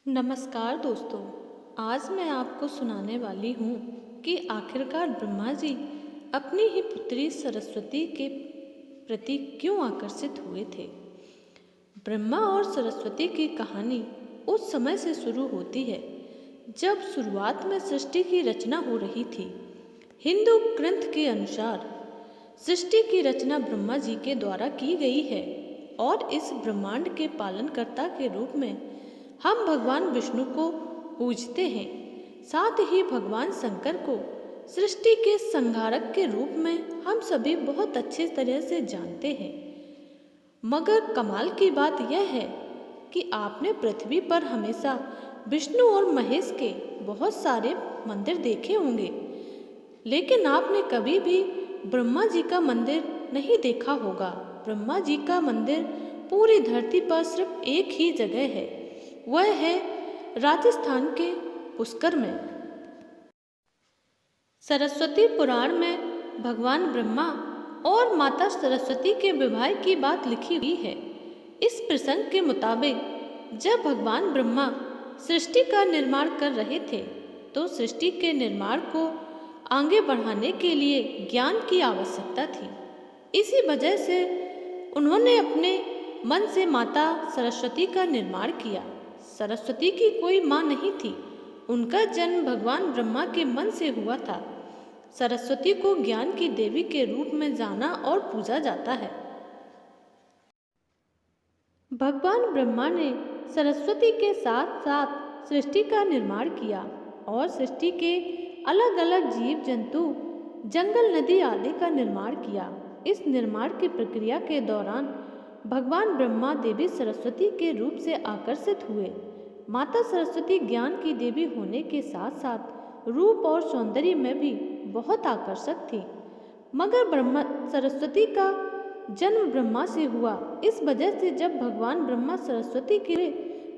नमस्कार दोस्तों। आज मैं आपको सुनाने वाली हूँ कि आखिरकार ब्रह्मा जी अपनी ही पुत्री सरस्वती के प्रति क्यों आकर्षित हुए थे। ब्रह्मा और सरस्वती की कहानी उस समय से शुरू होती है जब शुरुआत में सृष्टि की रचना हो रही थी। हिंदू ग्रंथ के अनुसार सृष्टि की रचना ब्रह्मा जी के द्वारा की गई है और इस ब्रह्मांड के पालनकर्ता के रूप में हम भगवान विष्णु को पूजते हैं। साथ ही भगवान शंकर को सृष्टि के संहारक के रूप में हम सभी बहुत अच्छे तरह से जानते हैं। मगर कमाल की बात यह है कि आपने पृथ्वी पर हमेशा विष्णु और महेश के बहुत सारे मंदिर देखे होंगे, लेकिन आपने कभी भी ब्रह्मा जी का मंदिर नहीं देखा होगा। ब्रह्मा जी का मंदिर पूरी धरती पर सिर्फ एक ही जगह है, वह है राजस्थान के पुष्कर में। सरस्वती पुराण में भगवान ब्रह्मा और माता सरस्वती के विवाह की बात लिखी हुई है। इस प्रसंग के मुताबिक जब भगवान ब्रह्मा सृष्टि का निर्माण कर रहे थे तो सृष्टि के निर्माण को आगे बढ़ाने के लिए ज्ञान की आवश्यकता थी। इसी वजह से उन्होंने अपने मन से माता सरस्वती का निर्माण किया। सरस्वती की कोई माँ नहीं थी, उनका जन्म भगवान ब्रह्मा के मन से हुआ था। सरस्वती को ज्ञान की देवी के रूप में जाना और पूजा जाता है। भगवान ब्रह्मा ने सरस्वती के साथ साथ सृष्टि का निर्माण किया और सृष्टि के अलग अलग जीव जंतु, जंगल, नदी आदि का निर्माण किया। इस निर्माण की प्रक्रिया के दौरान भगवान ब्रह्मा देवी सरस्वती के रूप से आकर्षित हुए। माता सरस्वती ज्ञान की देवी होने के साथ साथ रूप और सौंदर्य में भी बहुत आकर्षक थी। मगर ब्रह्मा सरस्वती का जन्म ब्रह्मा से हुआ। इस वजह से जब भगवान ब्रह्मा सरस्वती के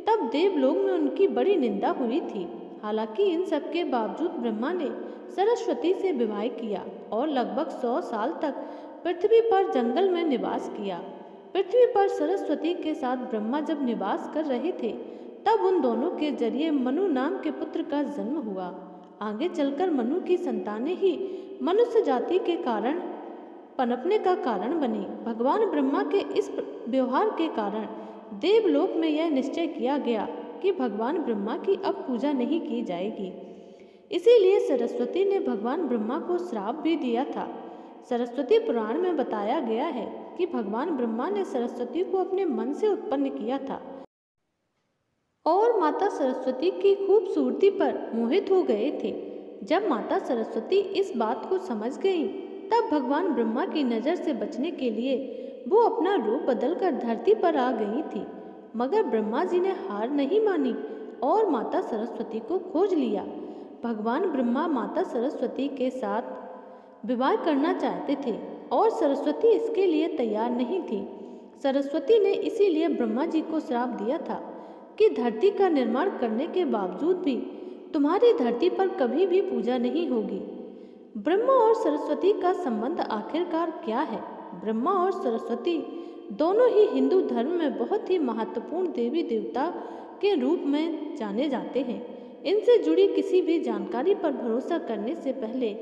तब देवलोक में उनकी बड़ी निंदा हुई थी। हालांकि इन सब के बावजूद ब्रह्मा ने सरस्वती से विवाह किया और लगभग 100 साल तक पृथ्वी पर जंगल में निवास किया। पृथ्वी पर सरस्वती के साथ ब्रह्मा जब निवास कर रहे थे तब उन दोनों के जरिए मनु नाम के पुत्र का जन्म हुआ। आगे चलकर मनु की संतानें ही मनुष्य जाति के कारण पनपने का कारण बनी। भगवान ब्रह्मा के इस व्यवहार के कारण देवलोक में यह निश्चय किया गया कि भगवान ब्रह्मा की अब पूजा नहीं की जाएगी। इसीलिए सरस्वती ने भगवान ब्रह्मा को श्राप भी दिया था। सरस्वती पुराण में बताया गया है कि भगवान ब्रह्मा ने सरस्वती को अपने मन से उत्पन्न किया था और माता सरस्वती की खूबसूरती पर मोहित हो गए थे। जब माता सरस्वती इस बात को समझ गईं, तब भगवान ब्रह्मा की नज़र से बचने के लिए वो अपना रूप बदलकर धरती पर आ गई थी। मगर ब्रह्मा जी ने हार नहीं मानी और माता सरस्वती को खोज लिया। भगवान ब्रह्मा माता सरस्वती के साथ विवाह करना चाहते थे और सरस्वती इसके लिए तैयार नहीं थी। सरस्वती ने इसीलिए ब्रह्मा जी को श्राप दिया था कि धरती का निर्माण करने के बावजूद भी तुम्हारी धरती पर कभी भी पूजा नहीं होगी। ब्रह्मा और सरस्वती का संबंध आखिरकार क्या है? ब्रह्मा और सरस्वती दोनों ही हिंदू धर्म में बहुत ही महत्वपूर्ण देवी देवता के रूप में जाने जाते हैं। इनसे जुड़ी किसी भी जानकारी पर भरोसा करने से पहले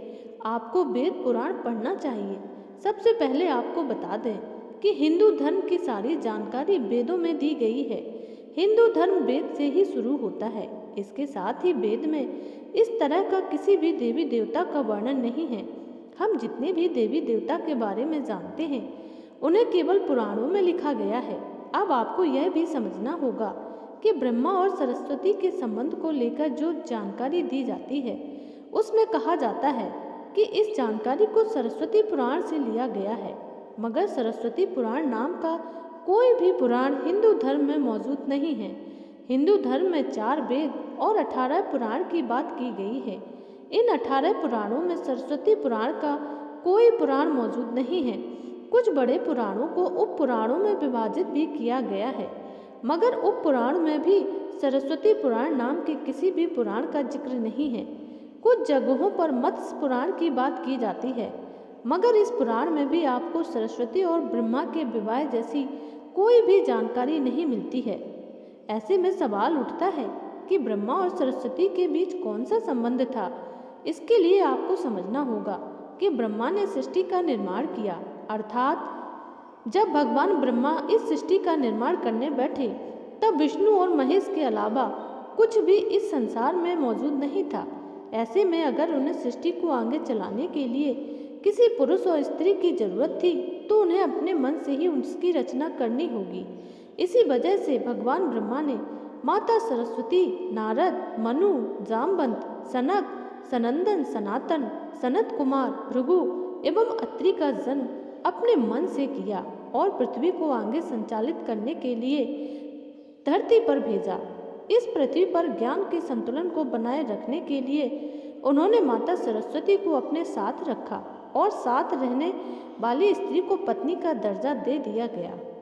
आपको वेद पुराण पढ़ना चाहिए। सबसे पहले आपको बता दें कि हिंदू धर्म की सारी जानकारी वेदों में दी गई है। हिंदू धर्म वेद से ही शुरू होता है। इसके साथ ही वेद में इस तरह का किसी भी देवी देवता का वर्णन नहीं है। हम जितने भी देवी देवता के बारे में जानते हैं उन्हें केवल पुराणों में लिखा गया है। अब आपको यह भी समझना होगा कि ब्रह्मा और सरस्वती के संबंध को लेकर जो जानकारी दी जाती है उसमें कहा जाता है कि इस जानकारी को सरस्वती पुराण से लिया गया है। मगर सरस्वती पुराण नाम का कोई भी पुराण हिंदू धर्म में मौजूद नहीं है। हिंदू धर्म में 4 वेद और 18 पुराण की बात की गई है। इन 18 पुराणों में सरस्वती पुराण का कोई पुराण मौजूद नहीं है। कुछ बड़े पुराणों को उप पुराणों में विभाजित भी किया गया है, मगर उप पुराण में भी सरस्वती पुराण नाम के किसी भी पुराण का जिक्र नहीं है। कुछ जगहों पर मत्स्य पुराण की बात की जाती है, मगर इस पुराण में भी आपको सरस्वती और ब्रह्मा के विवाह जैसी कोई भी जानकारी नहीं मिलती है। ऐसे में सवाल उठता है कि ब्रह्मा और सरस्वती के बीच कौन सा संबंध था। इसके लिए आपको समझना होगा कि ब्रह्मा ने सृष्टि का निर्माण किया, अर्थात जब भगवान ब्रह्मा इस सृष्टि का निर्माण करने बैठे तब विष्णु और महेश के अलावा कुछ भी इस संसार में मौजूद नहीं था। ऐसे में अगर उन्हें सृष्टि को आगे चलाने के लिए किसी पुरुष और स्त्री की जरूरत थी तो उन्हें अपने मन से ही उसकी रचना करनी होगी। इसी वजह से भगवान ब्रह्मा ने माता सरस्वती, नारद, मनु, जामवंत, सनक, सनंदन, सनातन, सनत कुमार, भृगु एवं अत्रि का जन्म अपने मन से किया और पृथ्वी को आगे संचालित करने के लिए धरती पर भेजा। इस पृथ्वी पर ज्ञान के संतुलन को बनाए रखने के लिए उन्होंने माता सरस्वती को अपने साथ रखा और साथ रहने वाली स्त्री को पत्नी का दर्जा दे दिया गया।